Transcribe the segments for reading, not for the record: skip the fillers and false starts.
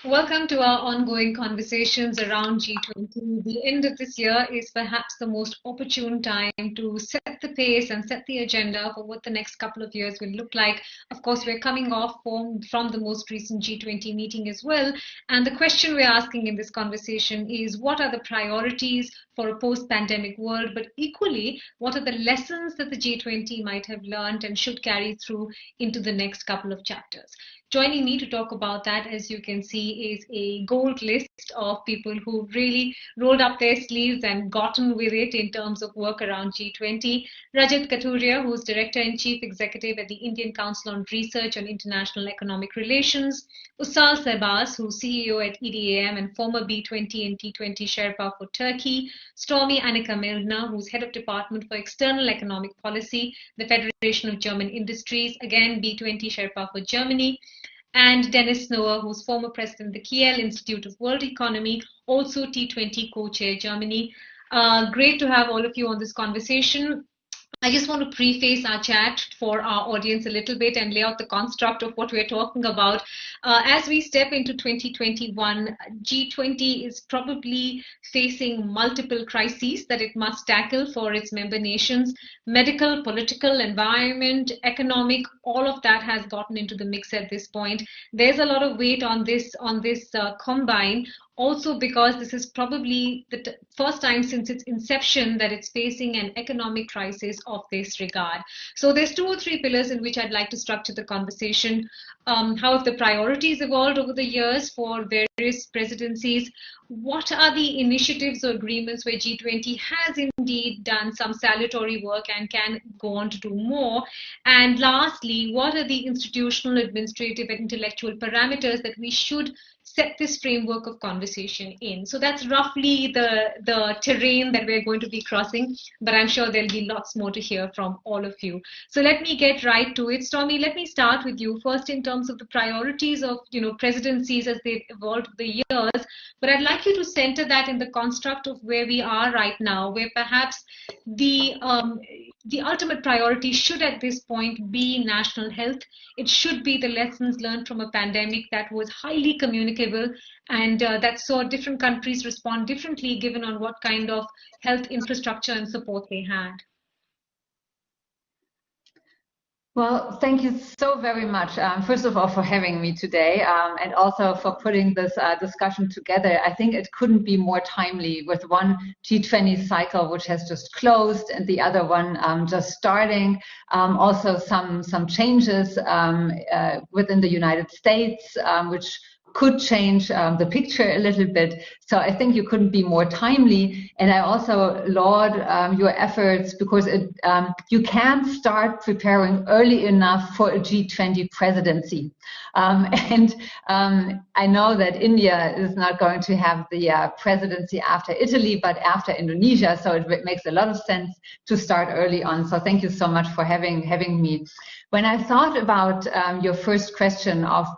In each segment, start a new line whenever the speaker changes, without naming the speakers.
Welcome to our ongoing conversations around G20. The end of this year is perhaps the most opportune time to set the pace and set the agenda for what the next couple of years will look like. Of course, we're coming off from the most recent G20 meeting as well. And the question we're asking in this conversation is what are the priorities for a post-pandemic world, but equally, what are the lessons that the G20 might have learned and should carry through into the next couple of chapters? Joining me to talk about that, as you can see, is a gold list of people who really rolled up their sleeves and gotten with it in terms of work around G20. Rajat Kathuria, who's Director and Chief Executive at the Indian Council on Research on International Economic Relations. Ussal Sahbaz, who's CEO at EDAM and former B20 and T20 Sherpa for Turkey. Stormy-Annika Mildner, who's Head of Department for External Economic Policy, the Federation of German Industries, again B20 Sherpa for Germany, and Dennis Noah, who's former president of the Kiel Institute of World Economy, also T20 co-chair Germany. Great to have all of you on this conversation. I just want to preface our chat for our audience a little bit and lay out the construct of what we're talking about. As we step into 2021, G20 is probably facing multiple crises that it must tackle for its member nations. Medical, political, environment, economic, all of that has gotten into the mix at this point. There's a lot of weight on this combine. Also because this is probably the first time since its inception that it's facing an economic crisis of this regard. So there's two or three pillars in which I'd like to structure the conversation. How have the priorities evolved over the years for various presidencies? What are the initiatives or agreements where G20 has indeed done some salutary work and can go on to do more? And lastly, what are the institutional, administrative, and intellectual parameters that we should set this framework of conversation in? So that's roughly the terrain that we're going to be crossing, but I'm sure there'll be lots more to hear from all of you. So let me get right to it. Stormy, let me start with you first in terms of the priorities of presidencies as they've evolved over the years, but I'd like you to center that in the construct of where we are right now, where perhaps the ultimate priority should at this point be national health. It should be the lessons learned from a pandemic that was highly communicable and that saw different countries respond differently given on what kind of health infrastructure and support they had.
Well, thank you so very much, first of all, for having me today, and also for putting this discussion together. I think it couldn't be more timely with one G20 cycle, which has just closed, and the other one just starting. Also, some changes within the United States, which could change the picture a little bit. So I think you couldn't be more timely. And I also laud your efforts because you can start preparing early enough for a G20 presidency. I know that India is not going to have the presidency after Italy, but after Indonesia. So it makes a lot of sense to start early on. So thank you so much for having me. When I thought about your first question of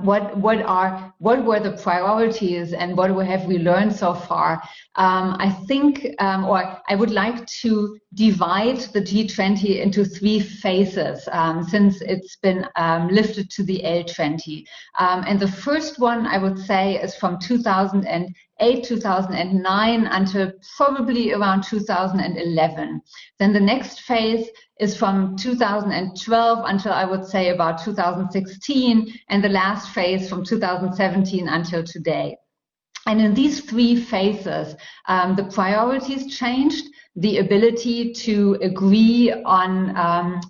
what were the priorities and what have we learned so far? I think, or I would like to divide the G20 into three phases since it's been lifted to the L20. And the first one I would say is from 2008, 2009 until probably around 2011. Then the next phase is from 2012 until I would say about 2016, and the last phase from 2017 until today. And in these three phases, the priorities changed, the ability to agree on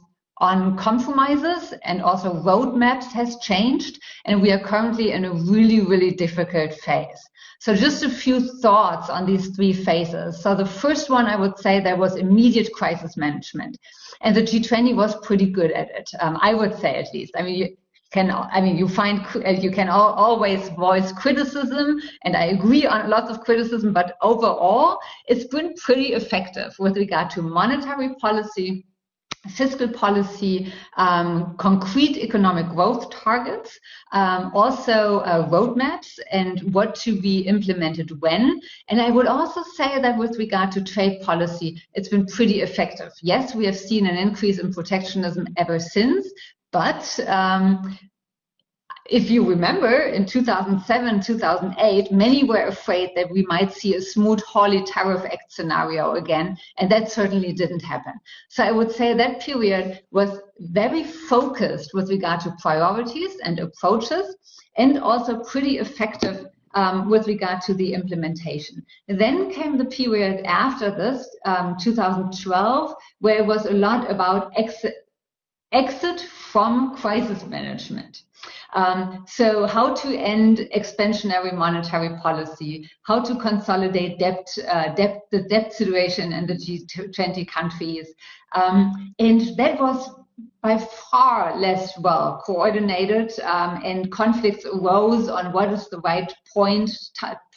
compromises and also roadmaps has changed, and we are currently in a really, really difficult phase. So just a few thoughts on these three phases. So the first one, I would say there was immediate crisis management, and the G20 was pretty good at it. I would say at least. I mean, you can always voice criticism, and I agree on lots of criticism, but overall, it's been pretty effective with regard to monetary policy, fiscal policy, concrete economic growth targets, also roadmaps and what to be implemented when. And I would also say that with regard to trade policy, it's been pretty effective. Yes, we have seen an increase in protectionism ever since, but if you remember, in 2007, 2008, many were afraid that we might see a Smoot-Hawley Tariff Act scenario again, and that certainly didn't happen. So I would say that period was very focused with regard to priorities and approaches, and also pretty effective with regard to the implementation. Then came the period after this, 2012, where it was a lot about exit from crisis management. So how to end expansionary monetary policy, how to consolidate the debt situation in the G20 countries. And that was by far less well coordinated, and conflicts arose on what is the right point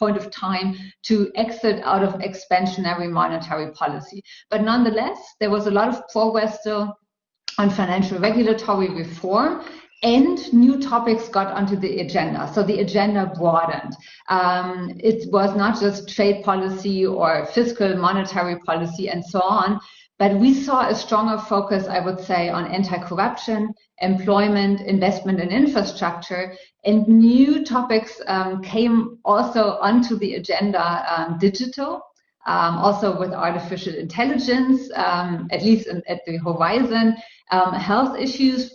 of time to exit out of expansionary monetary policy. But nonetheless, there was a lot of progress still on financial regulatory reform, and new topics got onto the agenda. So the agenda broadened. It was not just trade policy or fiscal monetary policy and so on, but we saw a stronger focus, I would say, on anti-corruption, employment, investment and infrastructure, and new topics came also onto the agenda, digital, also with artificial intelligence, at least at the horizon, health issues,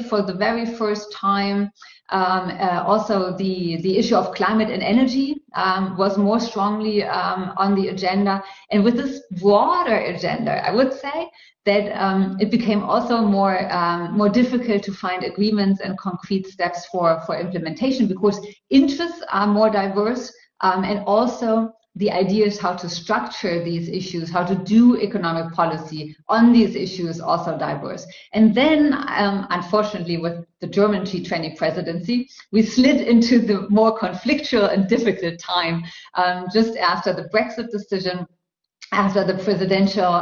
for the very first time. Also the issue of climate and energy was more strongly on the agenda. And with this broader agenda, I would say that it became also more difficult to find agreements and concrete steps for implementation, because interests are more diverse, and also the idea is how to structure these issues, how to do economic policy on these issues, also diverse. And then, unfortunately, with the German G20 presidency, we slid into the more conflictual and difficult time just after the Brexit decision, after the presidential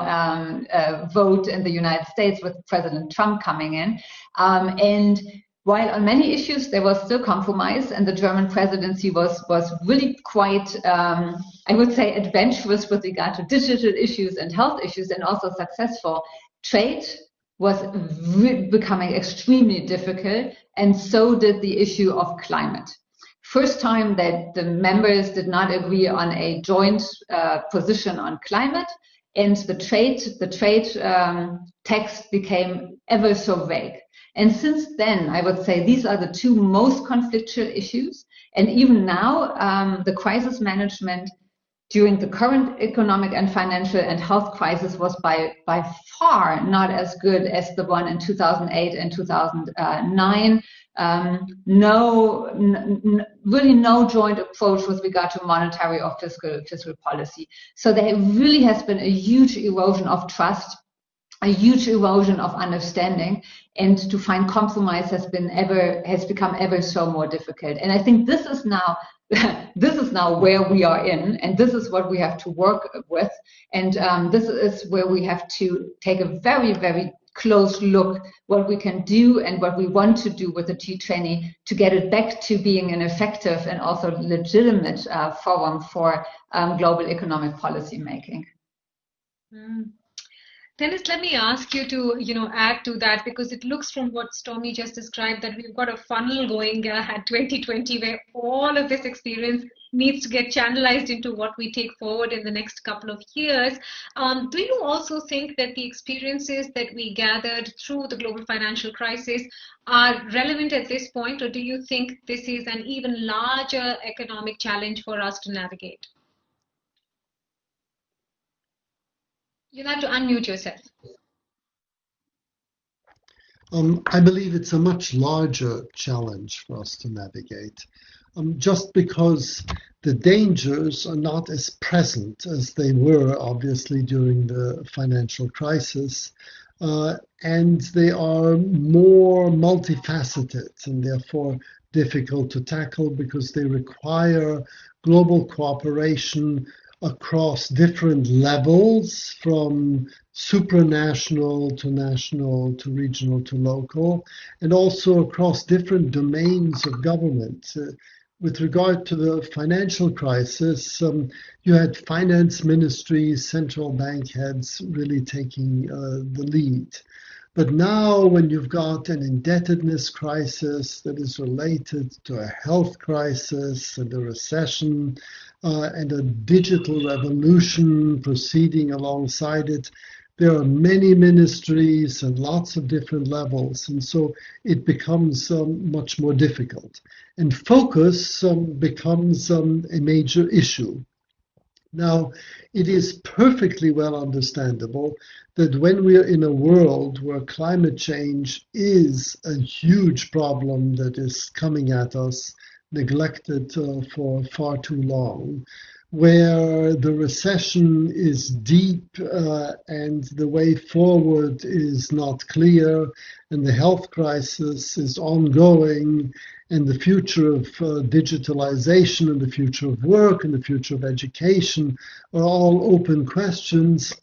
vote in the United States with President Trump coming in. And while on many issues there was still compromise, and the German presidency was really quite, I would say, adventurous with regard to digital issues and health issues, and also successful, trade was becoming extremely difficult, and so did the issue of climate. First time that the members did not agree on a joint position on climate, and the trade text became ever so vague. And since then, I would say these are the two most conflictual issues. And even now, the crisis management during the current economic and financial and health crisis was by far not as good as the one in 2008 and 2009. Really no joint approach with regard to monetary or fiscal policy. So there really has been a huge erosion of trust, a huge erosion of understanding, and to find compromise has become ever so more difficult. And I think this is now where we are in, and this is what we have to work with, and this is where we have to take a very, very close look what we can do and what we want to do with the G20 to get it back to being an effective and also legitimate forum for global economic policy making.
Dennis, let me ask you to, add to that, because it looks from what Stormy just described that we've got a funnel going at 2020 where all of this experience needs to get channelized into what we take forward in the next couple of years. Do you also think that the experiences that we gathered through the global financial crisis are relevant at this point, or do you think this is an even larger economic challenge for us to navigate? You'll have to unmute yourself.
I believe it's a much larger challenge for us to navigate, just because the dangers are not as present as they were, obviously, during the financial crisis, and they are more multifaceted and therefore difficult to tackle because they require global cooperation across different levels, from supranational to national to regional to local, and also across different domains of government. With regard to the financial crisis, you had finance ministries, central bank heads really taking the lead. But now when you've got an indebtedness crisis that is related to a health crisis and a recession and a digital revolution proceeding alongside it, there are many ministries and lots of different levels. And so it becomes much more difficult. And focus becomes a major issue. Now, it is perfectly well understandable that when we are in a world where climate change is a huge problem that is coming at us, neglected for far too long, where the recession is deep and the way forward is not clear, and the health crisis is ongoing, and the future of digitalization and the future of work and the future of education are all open questions.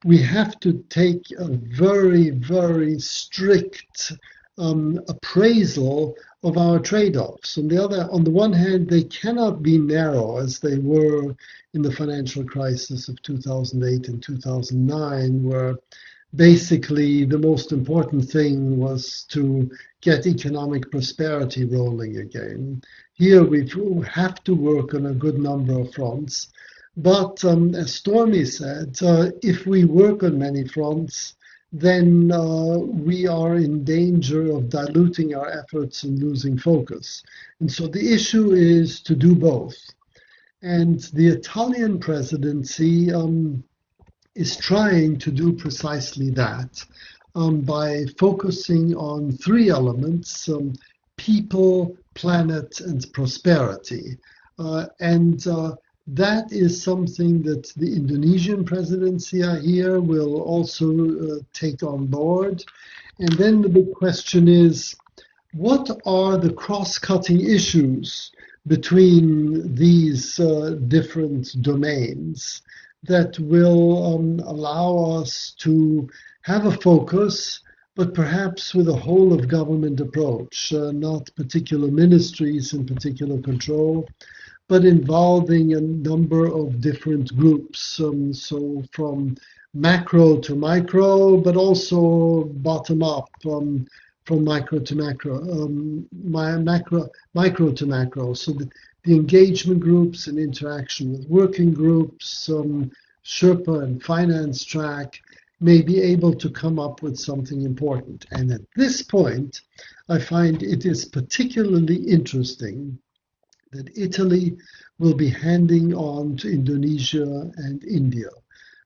We have to take a very, very strict appraisal of our trade-offs. On the one hand, they cannot be narrow as they were in the financial crisis of 2008 and 2009, where basically the most important thing was to get economic prosperity rolling again. Here we have to work on a good number of fronts. But as Stormy said, if we work on many fronts, then we are in danger of diluting our efforts and losing focus. And so the issue is to do both. And the Italian presidency is trying to do precisely that by focusing on three elements: people, planet, and prosperity. That is something that the Indonesian presidency, I hear, will also take on board. And then the big question is, what are the cross-cutting issues between these different domains that will allow us to have a focus, but perhaps with a whole of government approach, not particular ministries in particular control, but involving a number of different groups. So from macro to micro, but also bottom up, from micro to macro, micro to macro. So the engagement groups and interaction with working groups, Sherpa and finance track may be able to come up with something important. And at this point, I find it is particularly interesting that Italy will be handing on to Indonesia and India,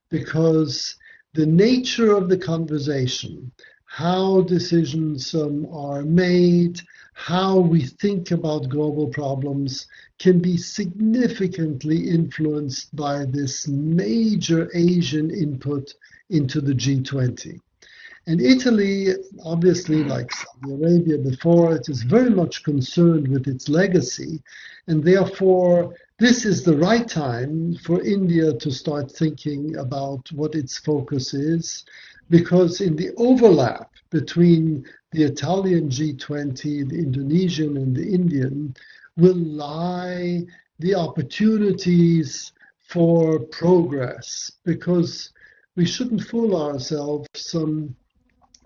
because the nature of the conversation, how decisions are made, how we think about global problems, can be significantly influenced by this major Asian input into the G20. And Italy, obviously, like Saudi Arabia before, it is very much concerned with its legacy. And therefore, this is the right time for India to start thinking about what its focus is, because in the overlap between the Italian G20, the Indonesian and the Indian, will lie the opportunities for progress, because we shouldn't fool ourselves.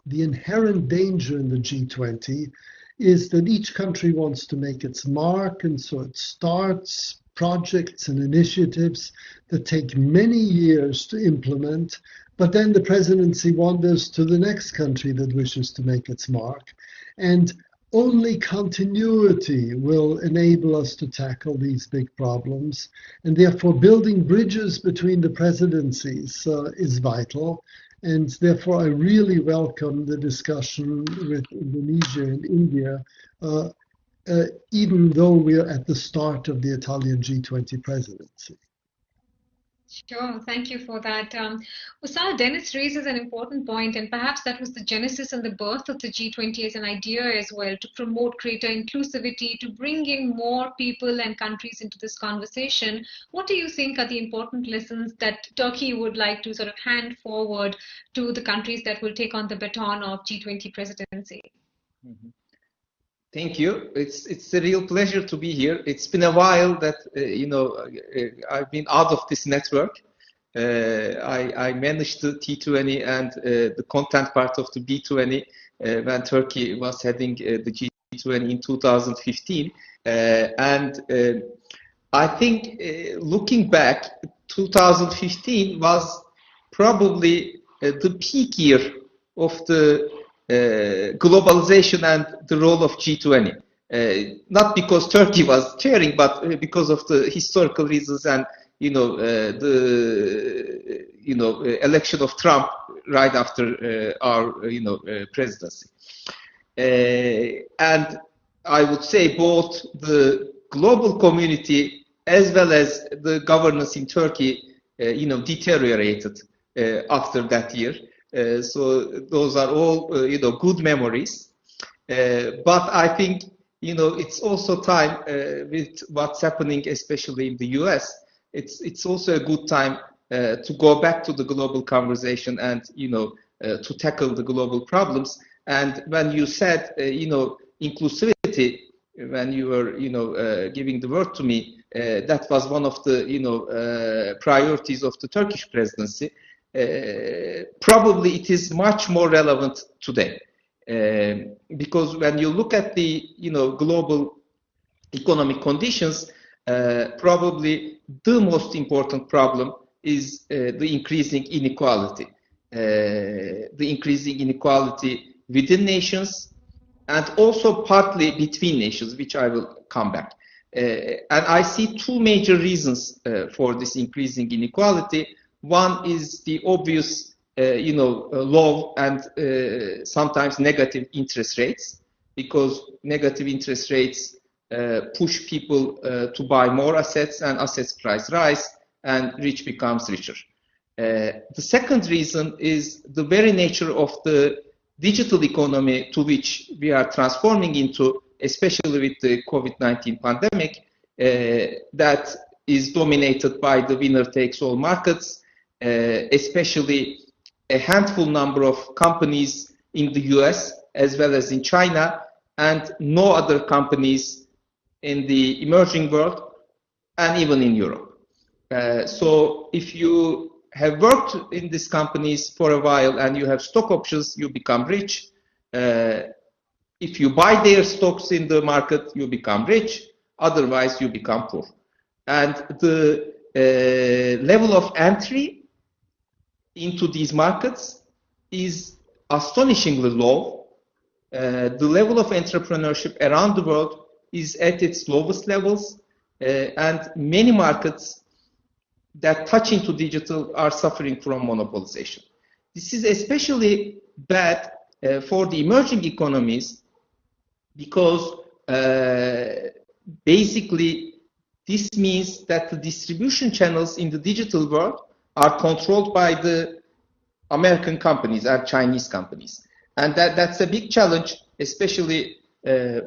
The inherent danger in the G20 is that each country wants to make its mark, and so it starts projects and initiatives that take many years to implement, but then the presidency wanders to the next country that wishes to make its mark. And only continuity will enable us to tackle these big problems, and therefore building bridges between the presidencies is vital. And therefore, I really welcome the discussion with Indonesia and India, even though we're at the start of the Italian G20 presidency.
Sure, thank you for that. Ussal, Dennis raises an important point, and perhaps that was the genesis and the birth of the G20 as an idea as well, to promote greater inclusivity, to bring in more people and countries into this conversation. What do you think are the important lessons that Turkey would like to sort of hand forward to the countries that will take on the baton of G20 presidency?
Mm-hmm. Thank you. It's a real pleasure to be here. It's been a while that I've been out of this network, I managed the T20 and the content part of the B20 when Turkey was heading the G20 in 2015. I think looking back, 2015 was probably the peak year of the globalization and the role of G20. Not because Turkey was chairing, but because of the historical reasons and the election of Trump right after our presidency. And I would say both the global community as well as the governance in Turkey, deteriorated after that year. So those are all, good memories. But I think, it's also time with what's happening, especially in the US. It's also a good time to go back to the global conversation and, to tackle the global problems. And when you said, inclusivity, when you were, giving the word to me, that was one of the, priorities of the Turkish presidency. Probably it is much more relevant today. Because when you look at the, global economic conditions, probably the most important problem is the increasing inequality. The increasing inequality within nations and also partly between nations, which I will come back. And I see two major reasons for this increasing inequality. One is the obvious, low and sometimes negative interest rates, because negative interest rates push people to buy more assets, and assets price rise, and rich becomes richer. The second reason is the very nature of the digital economy to which we are transforming into, especially with the COVID-19 pandemic, that is dominated by the winner-takes-all markets, especially a handful number of companies in the US as well as in China, and no other companies in the emerging world and even in Europe. So if you have worked in these companies for a while and you have stock options, you become rich. If you buy their stocks in the market, you become rich. Otherwise, you become poor. And the level of entry into these markets is astonishingly low. The level of entrepreneurship around the world is at its lowest levels, and many markets that touch into digital are suffering from monopolization. This is especially bad for the emerging economies because basically this means that the distribution channels in the digital world are controlled by the American companies and Chinese companies. And that's a big challenge, especially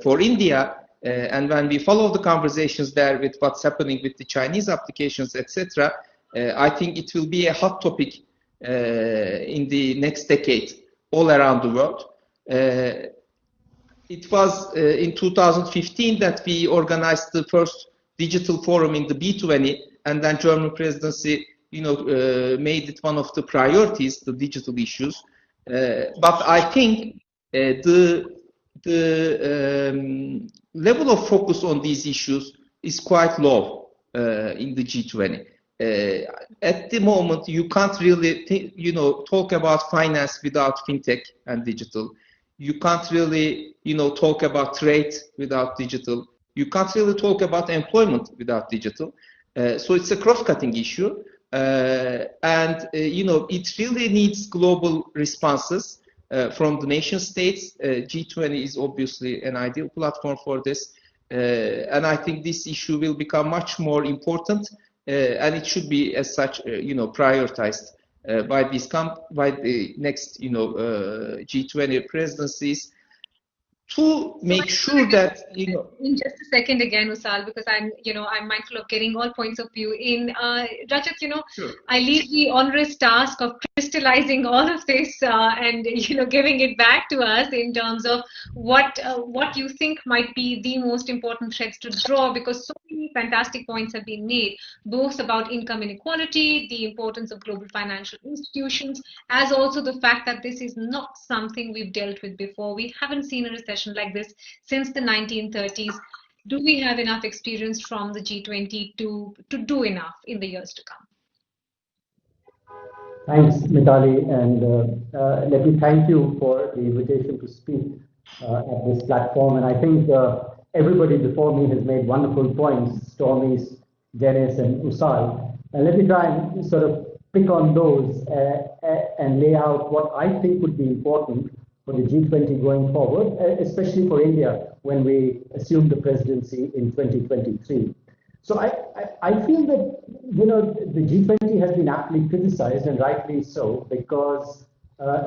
for India. And when we follow the conversations there with what's happening with the Chinese applications, etc., I think it will be a hot topic in the next decade all around the world. It was in 2015 that we organized the first digital forum in the B20, and then German presidency, made it one of the priorities, the digital issues. But I think the level of focus on these issues is quite low in the G20. At the moment, you can't really, talk about finance without fintech and digital. You can't really, talk about trade without digital. You can't really talk about employment without digital. So it's a cross-cutting issue. And it really needs global responses from the nation states. G20 is obviously an ideal platform for this. And I think this issue will become much more important, and it should be as such, prioritized by the next, G20 presidencies, to make sure that,
In just a second again, Ussal, because I'm mindful of getting all points of view in. Rajat,
Sure.
I leave the onerous task of crystallizing all of this and, giving it back to us in terms of what you think might be the most important threads to draw, because so many fantastic points have been made, both about income inequality, the importance of global financial institutions, as also the fact that this is not something we've dealt with before. We haven't seen a recession like this since the 1930s. Do we have enough experience from the G20 to do enough in the years to come?
Thanks, Mitali, and let me thank you for the invitation to speak at this platform. And I think everybody before me has made wonderful points, Stormy's, Dennis, and Ussal. And let me try and sort of pick on those and lay out what I think would be important for the G20 going forward, especially for India when we assume the presidency in 2023. So I feel that, you know, the G20 has been aptly criticized, and rightly so, because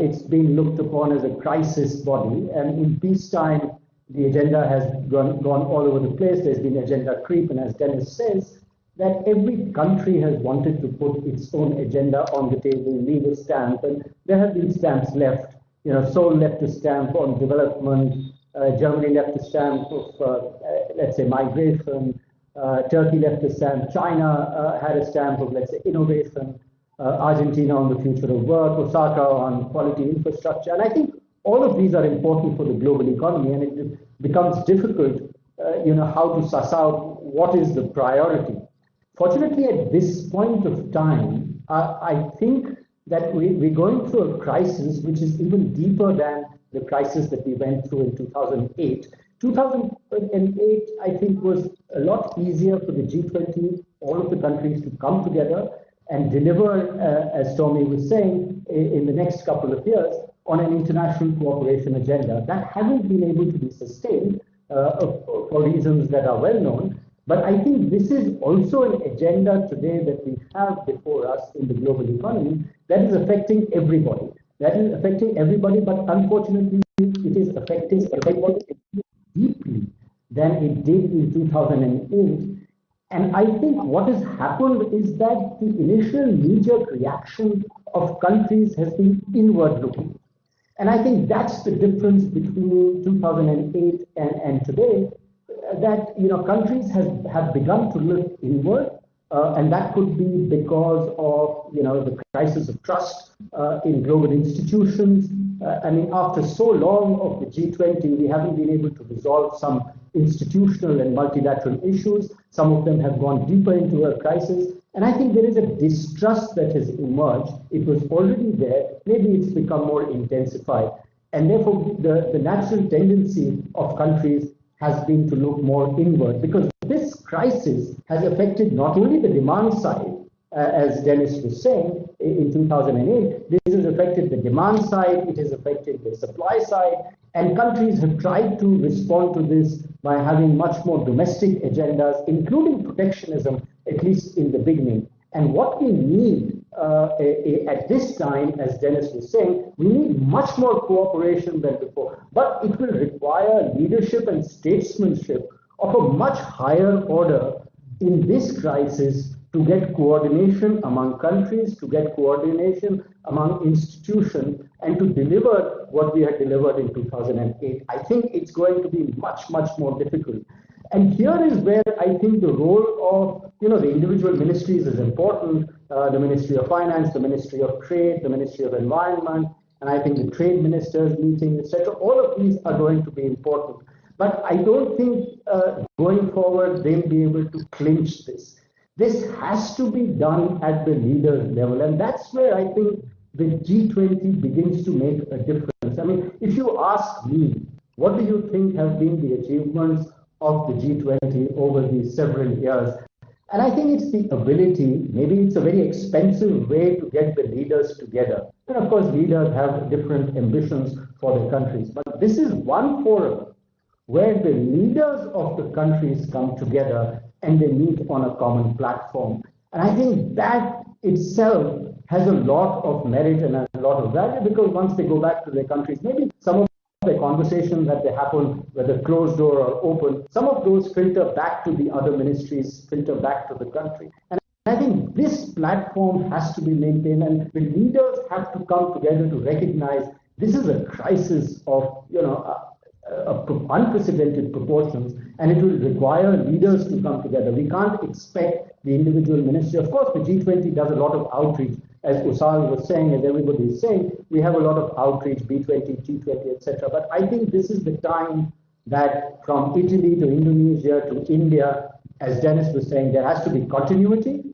it's been looked upon as a crisis body. And in peacetime, the agenda has gone all over the place. There's been agenda creep. And as Dennis says, that every country has wanted to put its own agenda on the table, leave a stamp. And there have been stamps left. You know, Seoul left a stamp on development. Germany left a stamp of, let's say, migration. Turkey left a stamp. China had a stamp of, let's say, innovation. Argentina on the future of work. Osaka on quality infrastructure. And I think all of these are important for the global economy, and it becomes difficult, you know, how to suss out what is the priority. Fortunately, at this point of time, I think that we're going through a crisis which is even deeper than the crisis that we went through in 2008. 2008, I think, was a lot easier for the G20, all of the countries to come together and deliver, as Stormy was saying, in the next couple of years on an international cooperation agenda. That hasn't been able to be sustained for reasons that are well known. But I think this is also an agenda today that we have before us in the global economy that is affecting everybody. That is affecting everybody, but unfortunately, it is affecting everybody deeply than it did in 2008. And I think what has happened is that the initial knee-jerk reaction of countries has been inward-looking. And I think that's the difference between 2008 and today, that, you know, countries have begun to look inward, and that could be because of, you know, the crisis of trust in global institutions. I mean, after so long of the G20, we haven't been able to resolve some institutional and multilateral issues. Some of them have gone deeper into a crisis. And I think there is a distrust that has emerged. It was already there. Maybe it's become more intensified. And therefore, the natural tendency of countries has been to look more inward, because this crisis has affected not only the demand side, as Dennis was saying, in 2008, this has affected the demand side, it has affected the supply side, and countries have tried to respond to this by having much more domestic agendas, including protectionism, at least in the beginning. And what we need at this time, as Dennis was saying, we need much more cooperation than before. But it will require leadership and statesmanship of a much higher order in this crisis to get coordination among countries, to get coordination among institutions, and to deliver what we had delivered in 2008. I think it's going to be much, much more difficult. And here is where I think the role of, you know, the individual ministries is important. The Ministry of Finance, the Ministry of Trade, the Ministry of Environment, and I think the trade ministers meeting, etc. All of these are going to be important. But I don't think going forward they'll be able to clinch this. This has to be done at the leaders level, and that's where I think the G20 begins to make a difference. I mean, if you ask me, what do you think have been the achievements of the G20 over these several years? And I think it's the ability, maybe it's a very expensive way to get the leaders together. And of course, leaders have different ambitions for their countries. But this is one forum where the leaders of the countries come together and they meet on a common platform. And I think that itself has a lot of merit and a lot of value, because once they go back to their countries, maybe some of the conversations that they happen, whether closed door or open, some of those filter back to the other ministries, filter back to the country. And I think this platform has to be maintained, and the leaders have to come together to recognize this is a crisis of, you know, unprecedented proportions, and it will require leaders to come together. We can't expect the individual ministry. Of course, the G20 does a lot of outreach, as Ussal was saying, as everybody is saying. We have a lot of outreach, B20, G20, etc. But I think this is the time that from Italy to Indonesia to India, as Dennis was saying, there has to be continuity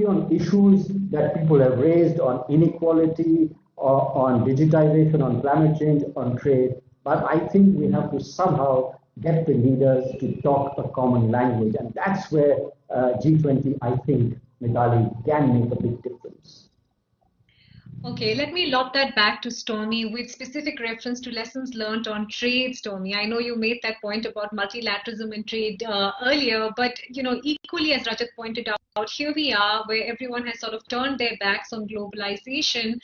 on issues that people have raised, on inequality, or on digitization, on climate change, on trade. But I think we have to somehow get the leaders to talk a common language. And that's where G20, I think, Mitali, can make a big difference.
Okay, let me lob that back to Stormy with specific reference to lessons learned on trade, Stormy. I know you made that point about multilateralism and trade earlier, but equally, as Rajat pointed out, here we are where everyone has sort of turned their backs on globalization.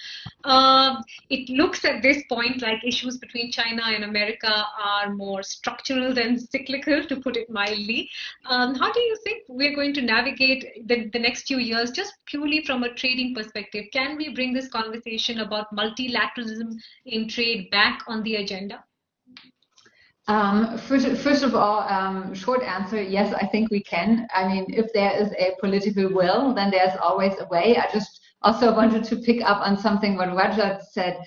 It looks at this point like issues between China and America are more structural than cyclical, to put it mildly. How do you think we're going to navigate the next few years, just purely from a trading perspective? Can we bring this conversation about multilateralism in trade back on the agenda?
First of all, short answer, yes, I think we can. I mean, if there is a political will, then there's always a way. I just also wanted to pick up on something what Rajat said,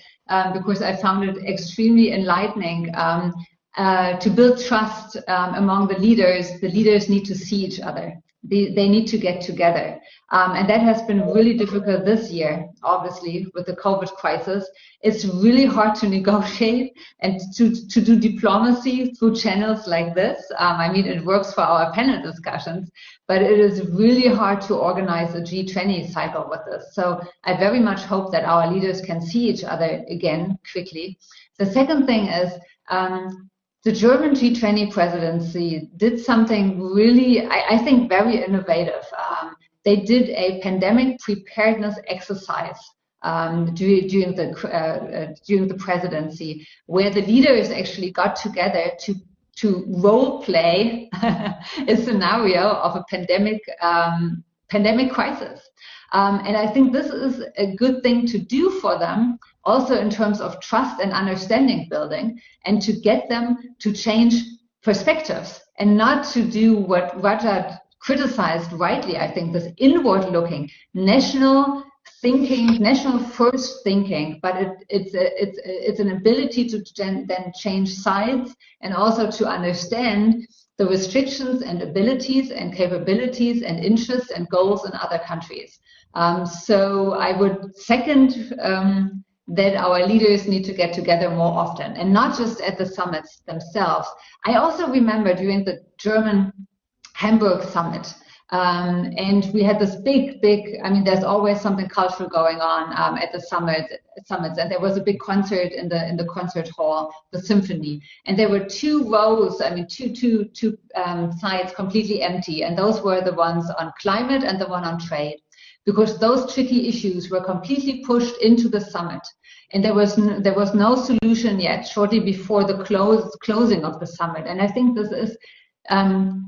because I found it extremely enlightening. To build trust among the leaders need to see each other. They need to get together. And that has been really difficult this year, obviously, with the COVID crisis. It's really hard to negotiate and to do diplomacy through channels like this. I mean, it works for our panel discussions, but it is really hard to organize a G20 cycle with this. So I very much hope that our leaders can see each other again quickly. The second thing is, the German G20 presidency did something really, I think, very innovative. They did a pandemic preparedness exercise during the presidency, where the leaders actually got together to role play a scenario of a pandemic crisis. And I think this is a good thing to do for them, also in terms of trust and understanding building, and to get them to change perspectives and not to do what Rajat criticized rightly, I think, this inward-looking, national thinking, national first thinking, but it's an ability to then change sides and also to understand the restrictions and abilities and capabilities and interests and goals in other countries. So I would second that our leaders need to get together more often, and not just at the summits themselves. I also remember during the German Hamburg summit, and we had this big, I mean, there's always something cultural going on at the summits, and there was a big concert in the concert hall, the symphony, and there were two rows, I mean, two sides completely empty, and those were the ones on climate and the one on trade, because those tricky issues were completely pushed into the summit, and there was no solution yet shortly before the closing of the summit. And I think this is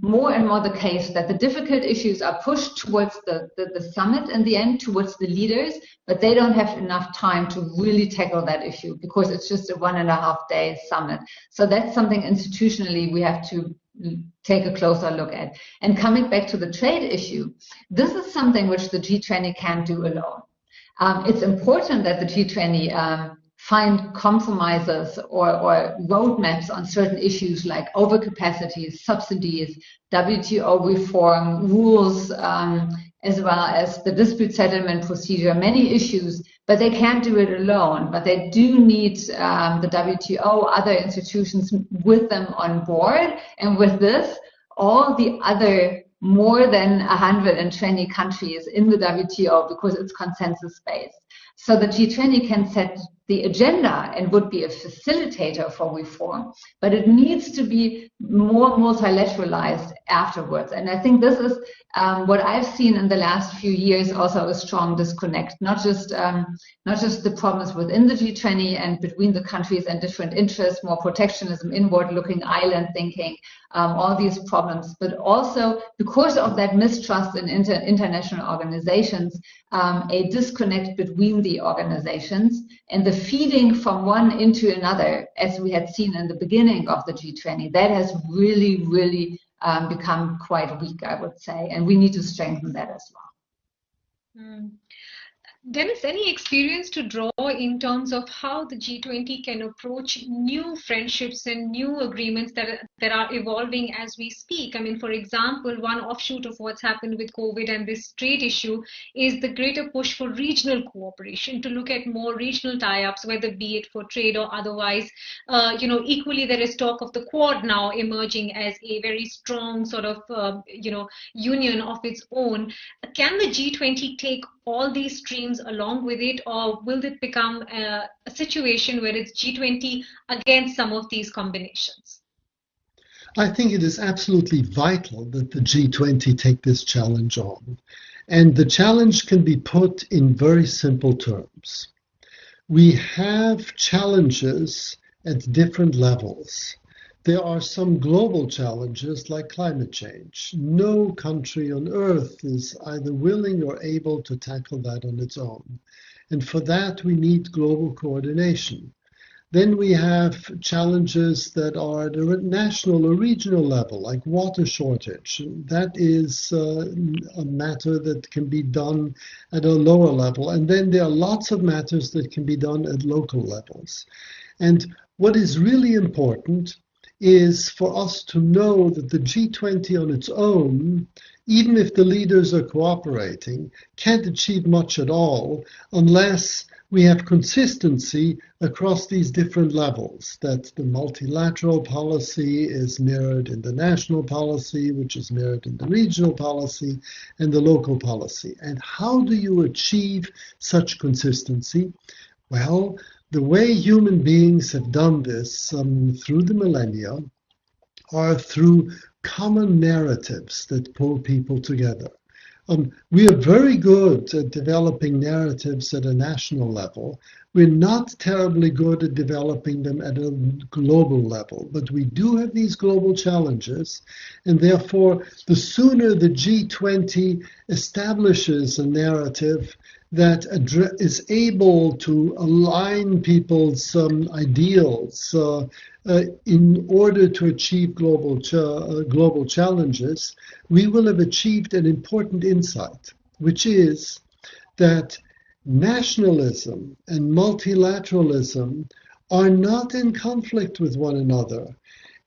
more and more the case, that the difficult issues are pushed towards the summit in the end, towards the leaders, but they don't have enough time to really tackle that issue because it's just a 1.5 day summit. So that's something institutionally we have to take a closer look at. And coming back to the trade issue, this is something which the G20 can't do alone. It's important that the G20 find compromises or roadmaps on certain issues like overcapacities, subsidies, WTO reform, rules, as well as the dispute settlement procedure, many issues, but they can't do it alone. But they do need the WTO, other institutions with them on board. And with this, all the other more than 120 countries in the WTO, because it's consensus-based. So the G20 can set the agenda and would be a facilitator for reform, but it needs to be more multilateralized afterwards. And I think this is what I've seen in the last few years, also a strong disconnect, not just the problems within the G20 and between the countries and different interests, more protectionism, inward-looking island thinking, all these problems, but also because of that mistrust in international organizations, a disconnect between the organizations and the feeding from one into another, as we had seen in the beginning of the G20, that has really, really become quite weak, I would say, and we need to strengthen that as well.
Mm. Dennis, any experience to draw in terms of how the G20 can approach new friendships and new agreements that are evolving as we speak? I mean, for example, one offshoot of what's happened with COVID and this trade issue is the greater push for regional cooperation, to look at more regional tie-ups, whether be it for trade or otherwise. Equally, there is talk of the Quad now emerging as a very strong sort of, union of its own. Can the G20 take all these streams along with it, or will it become a situation where it's G20 against some of these combinations?
I think it is absolutely vital that the G20 take this challenge on. And the challenge can be put in very simple terms. We have challenges at different levels. There are some global challenges like climate change. No country on earth is either willing or able to tackle that on its own. And for that, we need global coordination. Then we have challenges that are at a national or regional level, like water shortage. That is a matter that can be done at a lower level. And then there are lots of matters that can be done at local levels. And what is really important is for us to know that the G20 on its own, even if the leaders are cooperating, can't achieve much at all unless we have consistency across these different levels, that the multilateral policy is mirrored in the national policy, which is mirrored in the regional policy and the local policy. And how do you achieve such consistency? Well, the way human beings have done this through the millennia are through common narratives that pull people together. We are very good at developing narratives at a national level. We're not terribly good at developing them at a global level, but we do have these global challenges, and therefore the sooner the G20 establishes a narrative that is able to align people's ideals in order to achieve global challenges, we will have achieved an important insight, which is that nationalism and multilateralism are not in conflict with one another.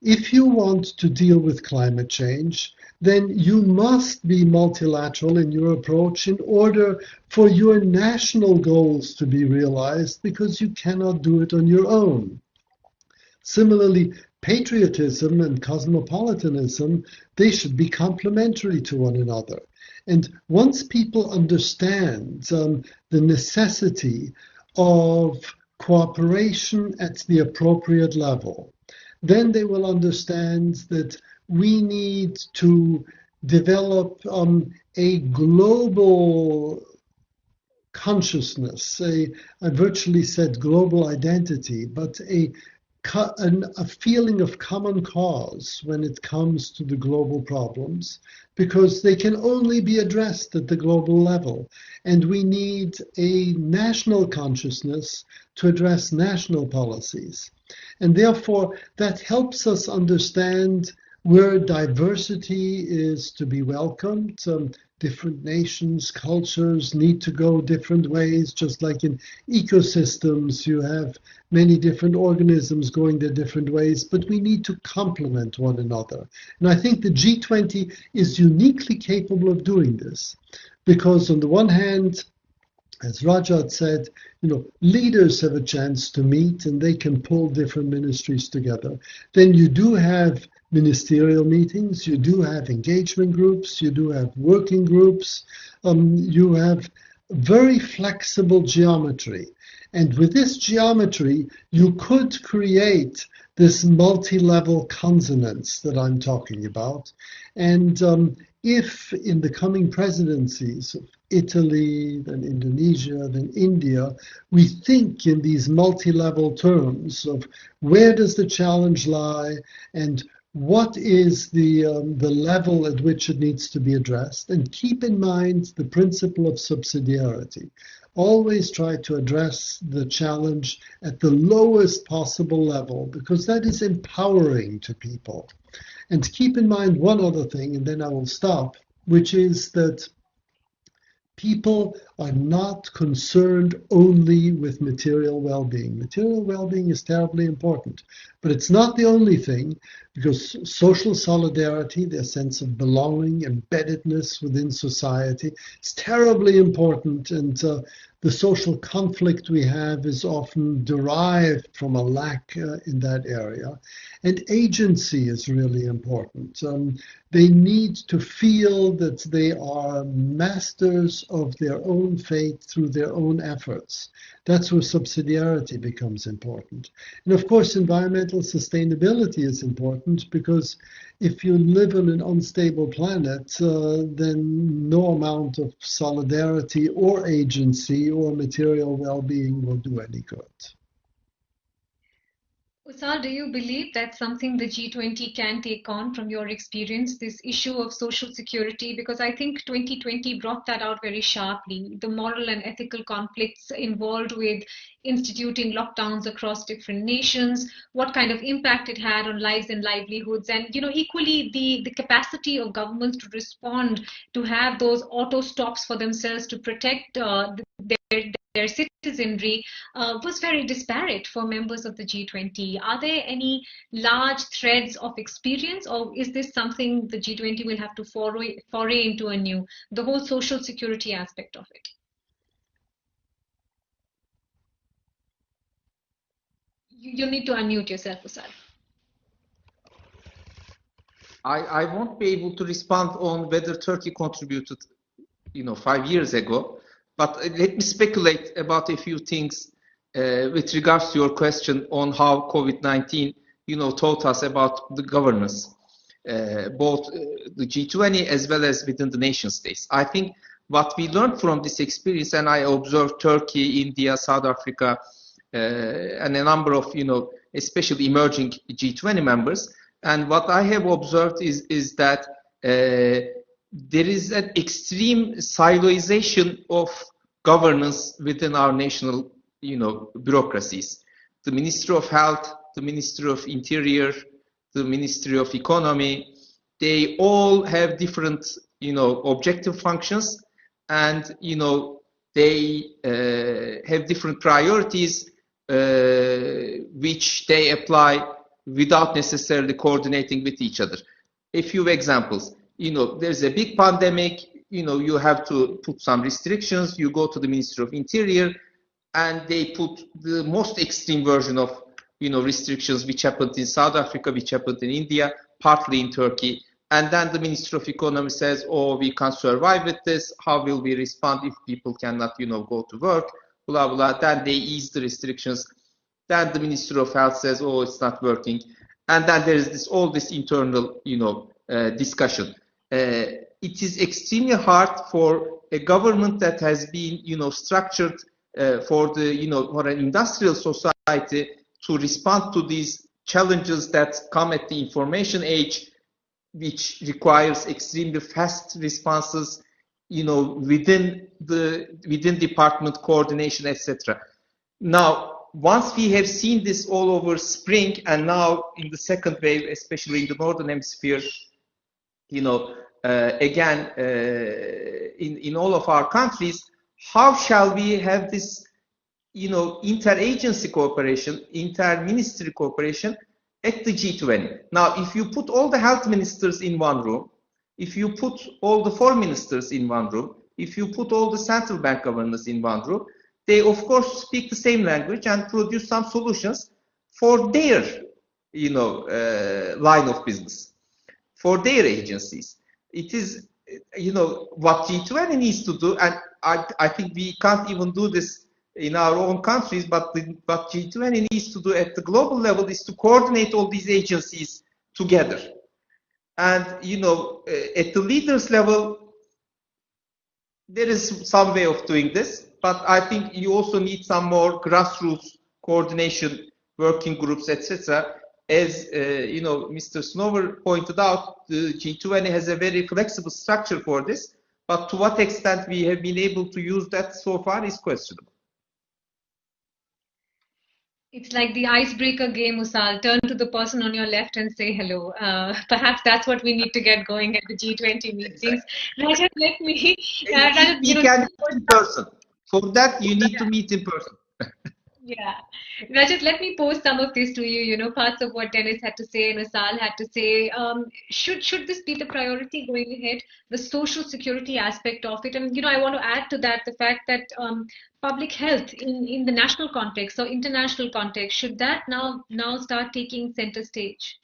If you want to deal with climate change, then you must be multilateral in your approach in order for your national goals to be realized, because you cannot do it on your own. Similarly, patriotism and cosmopolitanism, they should be complementary to one another. And once people understand the necessity of cooperation at the appropriate level, then they will understand that we need to develop a global consciousness, I virtually said global identity, but a feeling of common cause when it comes to the global problems, because they can only be addressed at the global level. And we need a national consciousness to address national policies. And therefore, that helps us understand where diversity is to be welcomed. Different nations, cultures need to go different ways, just like in ecosystems, you have many different organisms going their different ways, but we need to complement one another. And I think the G20 is uniquely capable of doing this, because on the one hand, as Rajat said, leaders have a chance to meet and they can pull different ministries together. Then you do have ministerial meetings, you do have engagement groups, you do have working groups, you have very flexible geometry. And with this geometry, you could create this multi-level consonance that I'm talking about. And if in the coming presidencies of Italy, then Indonesia, then India, we think in these multi-level terms of where does the challenge lie and what is the level at which it needs to be addressed, and keep in mind the principle of subsidiarity. Always try to address the challenge at the lowest possible level, because that is empowering to people. And keep in mind one other thing, and then I will stop, which is that people are not concerned only with material well-being. Material well-being is terribly important, but it's not the only thing, because social solidarity, their sense of belonging, embeddedness within society, is terribly important. And the social conflict we have is often derived from a lack in that area. And agency is really important. They need to feel that they are masters of their own fate through their own efforts. That's where subsidiarity becomes important. And of course, environmental sustainability is important, because if you live on an unstable planet, then no amount of solidarity or agency or material well-being will do any good.
Ussal, do you believe that's something the G20 can take on from your experience, this issue of social security? Because I think 2020 brought that out very sharply, the moral and ethical conflicts involved with instituting lockdowns across different nations, what kind of impact it had on lives and livelihoods, and equally the capacity of governments to respond, to have those auto stops for themselves to protect their citizenry was very disparate for members of the G20. Are there any large threads of experience, or is this something the G20 will have to foray into anew, the whole social security aspect of it? You need to unmute yourself, Ussal.
I won't be able to respond on whether Turkey contributed, 5 years ago, but let me speculate about a few things with regards to your question on how COVID-19, taught us about the governance, both the G20 as well as within the nation states. I think what we learned from this experience, and I observed Turkey, India, South Africa, and a number of, especially emerging G20 members. And what I have observed is that there is an extreme siloization of governance within our national, bureaucracies. The Ministry of Health, the Ministry of Interior, the Ministry of Economy, they all have different, objective functions, and, they have different priorities which they apply without necessarily coordinating with each other. A few examples. There's a big pandemic, you have to put some restrictions. You go to the Ministry of Interior, and they put the most extreme version of, restrictions, which happened in South Africa, which happened in India, partly in Turkey. And then the Ministry of Economy says, oh, we can't survive with this. How will we respond if people cannot, go to work? Blah, blah. Then they ease the restrictions. Then the Ministry of Health says, oh, it's not working. And then there is all this internal, discussion. It is extremely hard for a government that has been, structured for the, for an industrial society to respond to these challenges that come at the information age, which requires extremely fast responses, within department coordination, etc. Now, once we have seen this all over spring, and now in the second wave, especially in the northern hemisphere, again, in all of our countries, how shall we have this, interagency cooperation, inter-ministry cooperation at the G20? Now, if you put all the health ministers in one room, if you put all the foreign ministers in one room, if you put all the central bank governors in one room, they of course speak the same language and produce some solutions for their, line of business, for their agencies. It is, what G20 needs to do, and I think we can't even do this in our own countries, but what G20 needs to do at the global level is to coordinate all these agencies together. And, you know, at the leaders level, there is some way of doing this, but I think you also need some more grassroots coordination, working groups, etc. As you know, Mr. Snover pointed out, the G20 has a very flexible structure for this, but to what extent we have been able to use that so far is questionable.
It's like the icebreaker game, Ussal. Turn to the person on your left and say hello. Perhaps that's what we need to get going at the G20 meetings. Rajat, let me. Rajat,
you can meet in person. For that, you need to meet in person.
Yeah. Rajat, let me pose some of this to you. You know, parts of what Dennis had to say and Ussal had to say. Should this be the priority going ahead? The social security aspect of it. And, you know, I want to add to that the fact that public health in the national context or international context, should that now start taking center stage?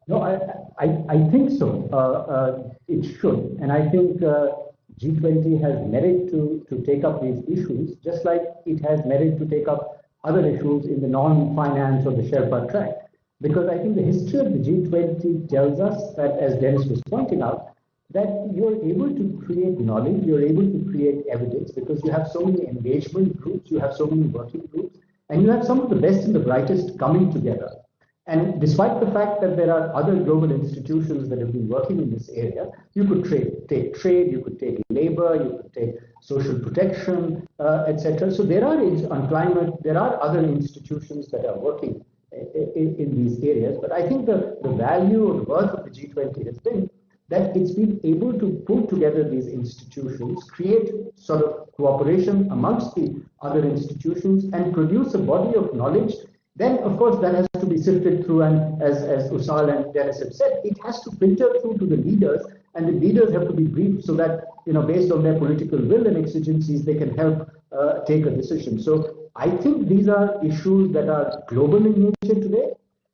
No, I think so. It should. And I think G20 has merit to take up these issues, just like it has merit to take up other issues in the non-finance or the Sherpa track. Because I think the history of the G20 tells us that, as Dennis was pointing out, that you're able to create knowledge, you're able to create evidence, because you have so many engagement groups, you have so many working groups, and you have some of the best and the brightest coming together. And despite the fact that there are other global institutions that have been working in this area, you could take trade, you could take labor, you could take social protection, etc. So there are on climate, there are other institutions that are working in these areas. But I think the value or the worth of the G20 has been that it's been able to pull together these institutions, create sort of cooperation amongst the other institutions, and produce a body of knowledge. Then, of course, that has to be sifted through, and as Ussal and Dennis have said, it has to filter through to the leaders, and the leaders have to be briefed so that, you know, based on their political will and exigencies, they can help take a decision. So I think these are issues that are global in nature today,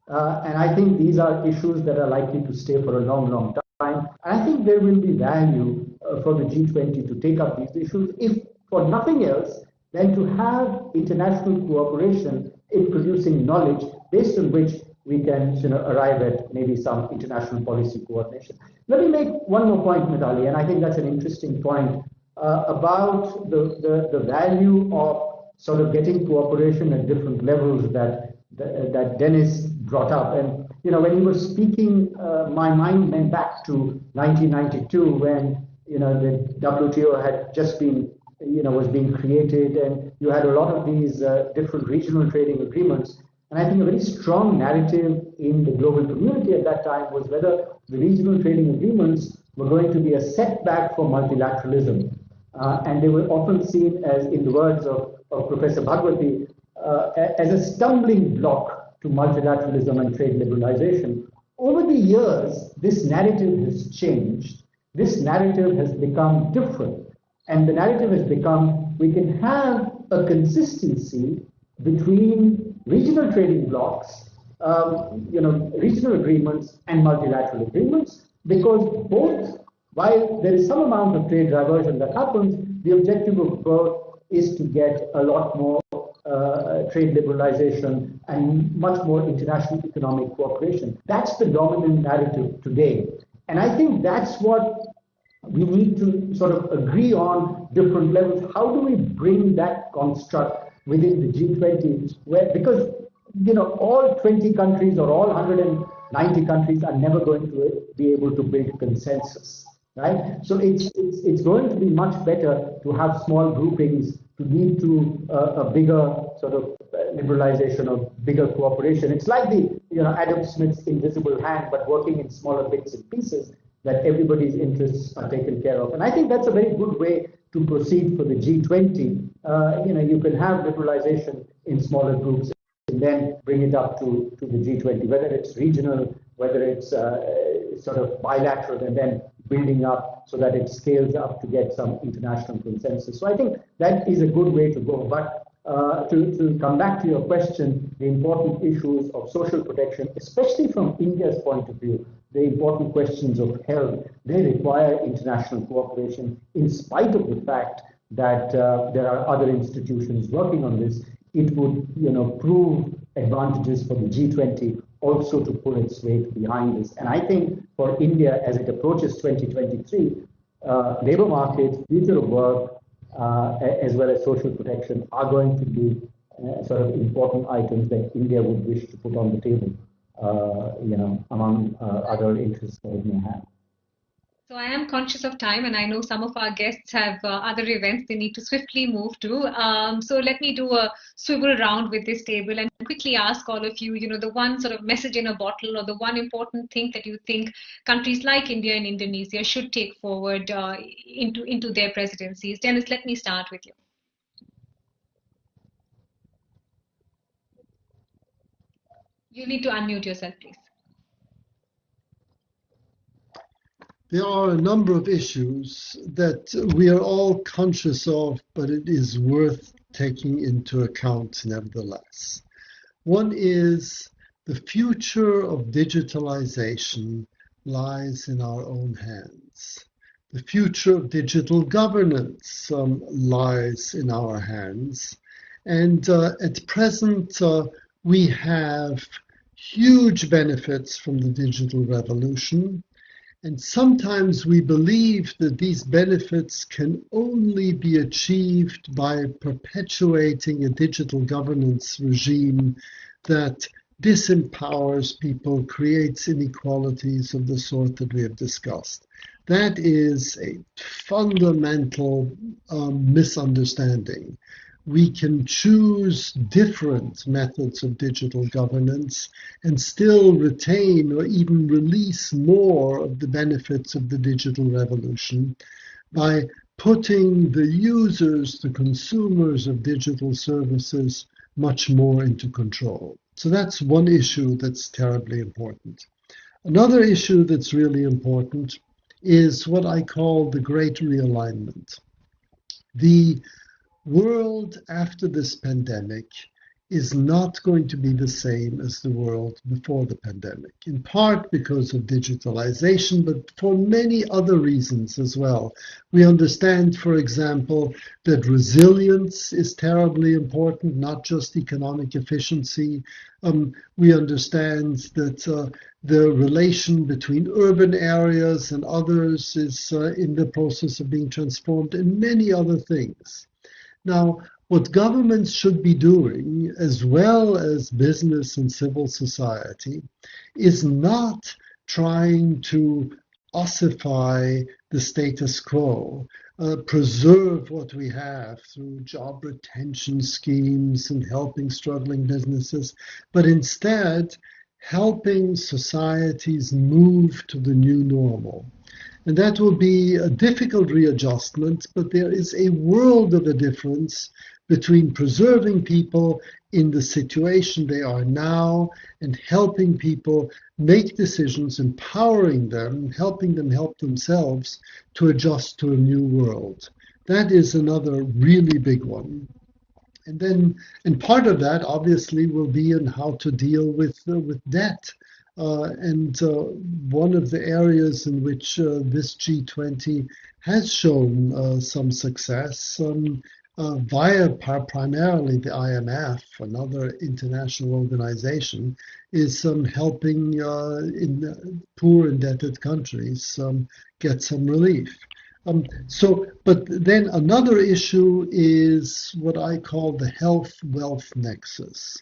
and I think these are issues that are likely to stay for a long, long time. And I think there will be value for the G20 to take up these issues, if for nothing else than to have international cooperation in producing knowledge based on which we can, you know, arrive at maybe some international policy coordination. Let me make one more point, Mitali, and I think that's an interesting point about the value of sort of getting cooperation at different levels that Dennis brought up. And, you know, when he was speaking, my mind went back to 1992 when, you know, the WTO had just been, you know, was being created, and you had a lot of these different regional trading agreements. And I think a very strong narrative in the global community at that time was whether the regional trading agreements were going to be a setback for multilateralism. And they were often seen as, in the words of Professor Bhagwati, as a stumbling block to multilateralism and trade liberalization. Over the years, this narrative has changed. This narrative has become different. And the narrative has become, we can have a consistency between regional trading blocks, you know, regional agreements and multilateral agreements, because both, while there is some amount of trade diversion that happens, the objective of both is to get a lot more trade liberalization and much more international economic cooperation. That's the dominant narrative today. And I think that's what we need to sort of agree on different levels. How do we bring that construct within the G20? Because, you know, all 20 countries or all 190 countries are never going to be able to build consensus, right? So it's going to be much better to have small groupings to lead to a bigger sort of liberalization or bigger cooperation. It's like the, you know, Adam Smith's invisible hand, but working in smaller bits and pieces, that everybody's interests are taken care of. And I think that's a very good way to proceed for the G20. You know, you can have liberalization in smaller groups and then bring it up to the G20, whether it's regional, whether it's sort of bilateral, and then building up so that it scales up to get some international consensus. So I think that is a good way to go. But to come back to your question, the important issues of social protection, especially from India's point of view, the important questions of health, they require international cooperation in spite of the fact that there are other institutions working on this, it would, prove advantages for the G20 also to pull its weight behind this. And I think for India, as it approaches 2023, labor market, future of work, as well as social protection are going to be sort of important items that India would wish to put on the table, among other interests that it may have.
So I am conscious of time, and I know some of our guests have other events they need to swiftly move to. So let me do a swivel round with this table and quickly ask all of you, the one sort of message in a bottle or the one important thing that you think countries like India and Indonesia should take forward into their presidencies. Dennis, let me start with you. You need to unmute yourself, please.
There are a number of issues that we are all conscious of, but it is worth taking into account nevertheless. One is the future of digitalization lies in our own hands. The future of digital governance lies in our hands. And at present, we have huge benefits from the digital revolution. And sometimes we believe that these benefits can only be achieved by perpetuating a digital governance regime that disempowers people, creates inequalities of the sort that we have discussed. That is a fundamental misunderstanding. We can choose different methods of digital governance and still retain or even release more of the benefits of the digital revolution by putting the users, the consumers of digital services, much more into control. So that's one issue that's terribly important. Another issue that's really important is what I call the great realignment. The world after this pandemic is not going to be the same as the world before the pandemic, in part because of digitalization, but for many other reasons as well. We understand, for example, that resilience is terribly important, not just economic efficiency. We understand that the relation between urban areas and others is in the process of being transformed, and many other things. Now, what governments should be doing, as well as business and civil society, is not trying to ossify the status quo, preserve what we have through job retention schemes and helping struggling businesses, but instead helping societies move to the new normal. And that will be a difficult readjustment, but there is a world of a difference between preserving people in the situation they are now and helping people make decisions, empowering them, helping them help themselves to adjust to a new world. That is another really big one. And part of that obviously will be in how to deal with debt. One of the areas in which this G20 has shown some success via primarily the IMF, another international organization, is helping in poor indebted countries get some relief. But then another issue is what I call the health-wealth nexus.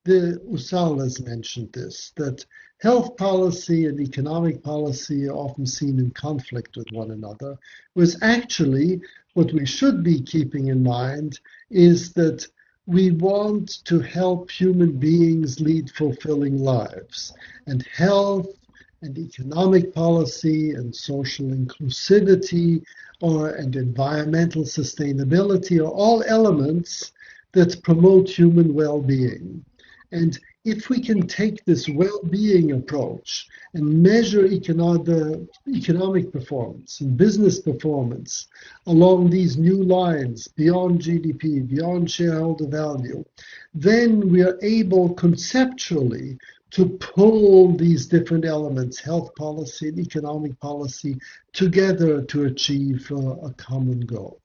Ussal has mentioned this, that health policy and economic policy are often seen in conflict with one another, whereas actually what we should be keeping in mind is that we want to help human beings lead fulfilling lives, and health and economic policy and social inclusivity and environmental sustainability are all elements that promote human well-being. And if we can take this well-being approach and measure economic performance and business performance along these new lines, beyond GDP, beyond shareholder value, then we are able conceptually to pull these different elements, health policy and economic policy, together to achieve a common goal.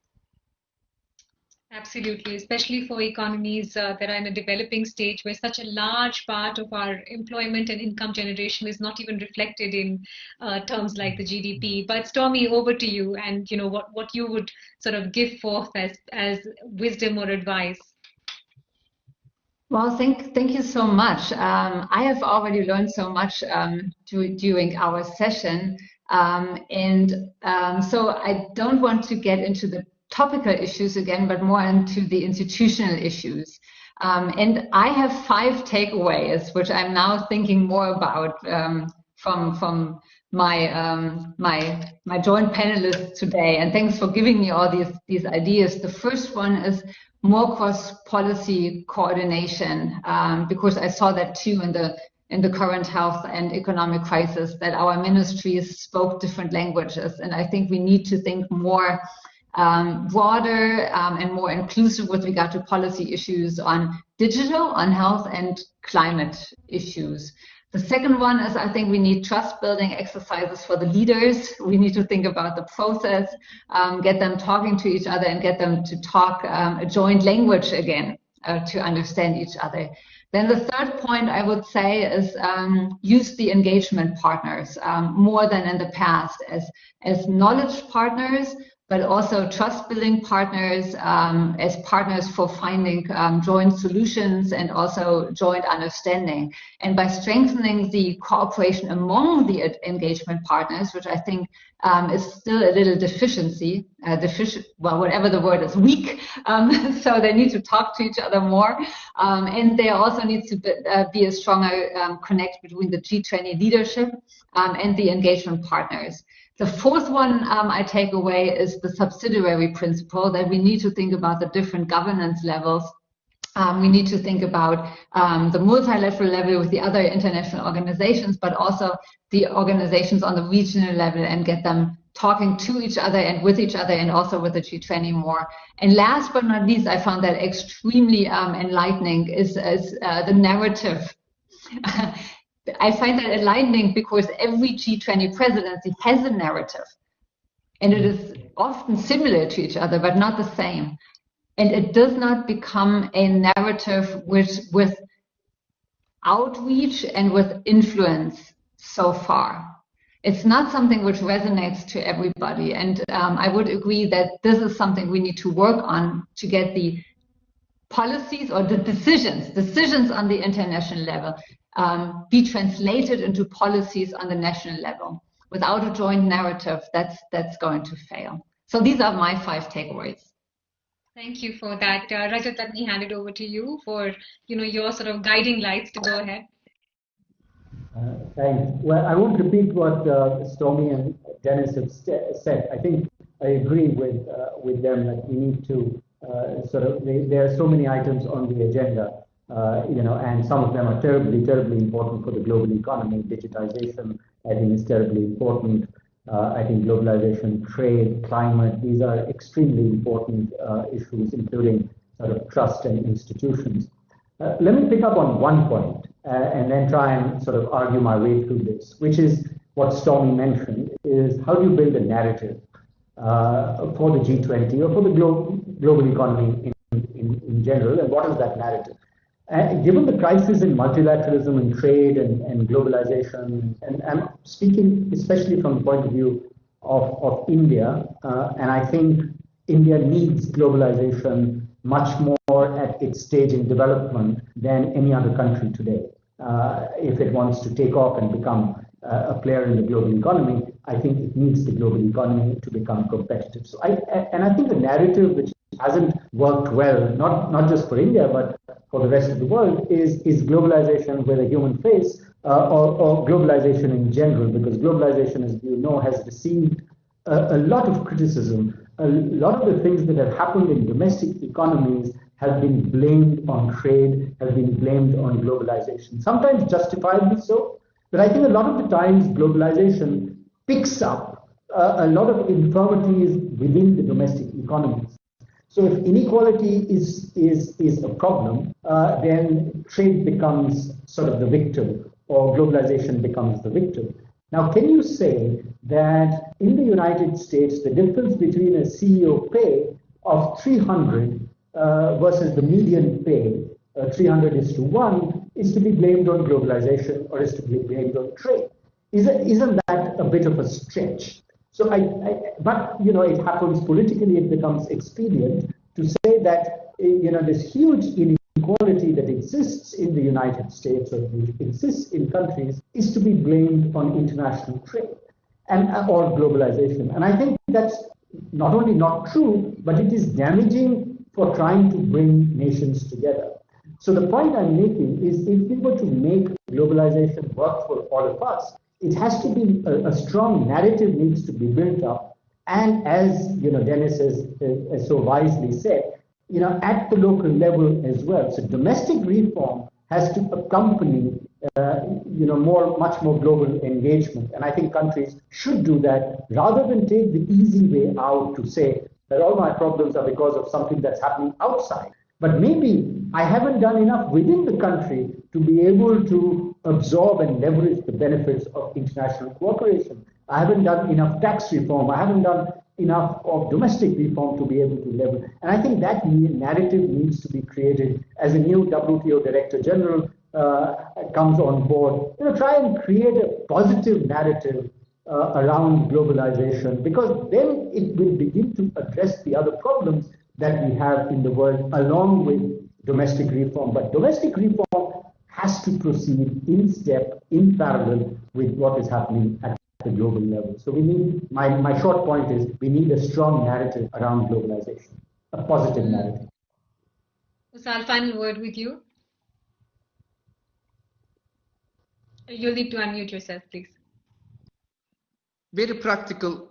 Absolutely, especially for economies that are in a developing stage where such a large part of our employment and income generation is not even reflected in terms like the GDP. But Stormy, over to you, and what you would sort of give forth as wisdom or advice.
Well, thank you so much. I have already learned so much during our session, so I don't want to get into the topical issues again, but more into the institutional issues. And I have 5 takeaways, which I'm now thinking more about from my joint panelists today. And thanks for giving me all these ideas. The first one is more cross-policy coordination, because I saw that too in the current health and economic crisis, that our ministries spoke different languages. And I think we need to think more broader and more inclusive with regard to policy issues on digital, on health and climate issues. The second one is, I think we need trust building exercises for the leaders. We need to think about the process, get them talking to each other and get them to talk a joint language again to understand each other. Then the third point I would say is use the engagement partners more than in the past as knowledge partners, but also trust-building partners as partners for finding joint solutions and also joint understanding. And by strengthening the cooperation among the engagement partners, which I think is still a little well, whatever the word is, weak. So they need to talk to each other more. And there also needs to be a stronger connect between the G20 leadership and the engagement partners. The fourth one I take away is the subsidiary principle, that we need to think about the different governance levels. We need to think about the multilateral level with the other international organizations, but also the organizations on the regional level, and get them talking to each other and with each other, and also with the G20 more. And last but not least, I found that extremely enlightening is the narrative. I find that enlightening because every G20 presidency has a narrative, and it is often similar to each other, but not the same. And it does not become a narrative with outreach and with influence so far. It's not something which resonates to everybody. And I would agree that this is something we need to work on to get the policies or the decisions on the international level be translated into policies on the national level. Without a joint narrative, that's going to fail. So these are my 5 takeaways.
Thank you for that. Rajat, let me hand it over to you for your sort of guiding lights to go ahead.
Thanks. Well, I won't repeat what Stormy and Dennis have said. I think I agree with them that we need to there are so many items on the agenda, and some of them are terribly, terribly important for the global economy. Digitization, I think, is terribly important. I think globalization, trade, climate, these are extremely important issues, including sort of trust and institutions. Let me pick up on one point and then try and sort of argue my way through this, which is what Stormy mentioned, is how do you build a narrative for the G20 or for the global economy in general, and what is that narrative? Given the crisis in multilateralism and trade and globalization, and I'm speaking especially from the point of view of India, and I think India needs globalization much more at its stage in development than any other country today. If it wants to take off and become a player in the global economy, I think it needs the global economy to become competitive. So I think the narrative which hasn't worked well, not just for India, but for the rest of the world, is globalization with a human face, or globalization in general, because globalization, as you know, has received a lot of criticism. A lot of the things that have happened in domestic economies have been blamed on trade, have been blamed on globalization, sometimes justifiably so, but I think a lot of the times globalization picks up a lot of infirmities within the domestic economies. So if inequality is a problem, then trade becomes sort of the victim, or globalization becomes the victim. Now, can you say that in the United States, the difference between a CEO pay of $300 versus the median pay, 300:1, is to be blamed on globalization or is to be blamed on trade. Isn't that a bit of a stretch? So but it happens politically, it becomes expedient to say that this huge inequality that exists in the United States or exists in countries is to be blamed on international trade or globalization. And I think that's not only not true, but it is damaging for trying to bring nations together. So the point I'm making is, if we were to make globalization work for all of us, it has to be a strong narrative needs to be built up. And as Dennis has so wisely said, at the local level as well. So domestic reform has to accompany much more global engagement. And I think countries should do that rather than take the easy way out to say that all my problems are because of something that's happening outside. But maybe I haven't done enough within the country to be able to absorb and leverage the benefits of international cooperation. I haven't done enough tax reform. I haven't done enough of domestic reform to be able to leverage. And I think that narrative needs to be created as a new WTO Director General comes on board. Try and create a positive narrative around globalization, because then it will begin to address the other problems that we have in the world along with domestic reform. But domestic reform has to proceed in step, in parallel with what is happening at the global level. So we need, my short point is, we need a strong narrative around globalization, a positive narrative.
Ussal, final word with you. You'll need to unmute yourself, please.
Very practical,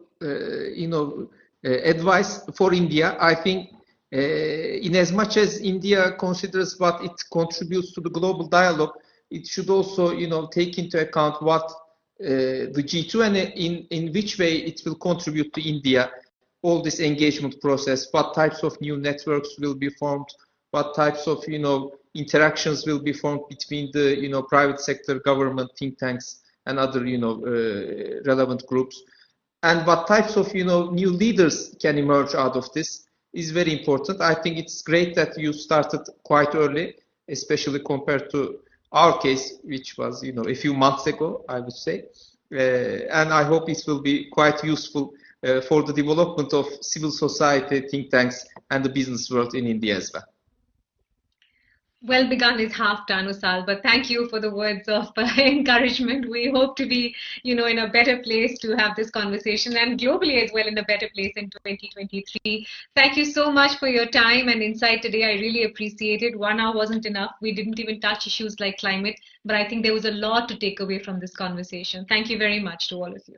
advice for India. I think in as much as India considers what it contributes to the global dialogue, it should also, take into account what the G20, in which way it will contribute to India, all this engagement process, what types of new networks will be formed, what types of, interactions will be formed between the, private sector, government, think tanks, and other, relevant groups, and what types of, new leaders can emerge out of this is very important. I think it's great that you started quite early, especially compared to our case, which was, a few months ago, I would say. And I hope it will be quite useful for the development of civil society, think tanks, and the business world in India as well.
Well begun is half done, Ussal, but thank you for the words of encouragement. We hope to be, in a better place to have this conversation, and globally as well in a better place in 2023. Thank you so much for your time and insight today. I really appreciate it. 1 hour wasn't enough. We didn't even touch issues like climate, but I think there was a lot to take away from this conversation. Thank you very much to all of you.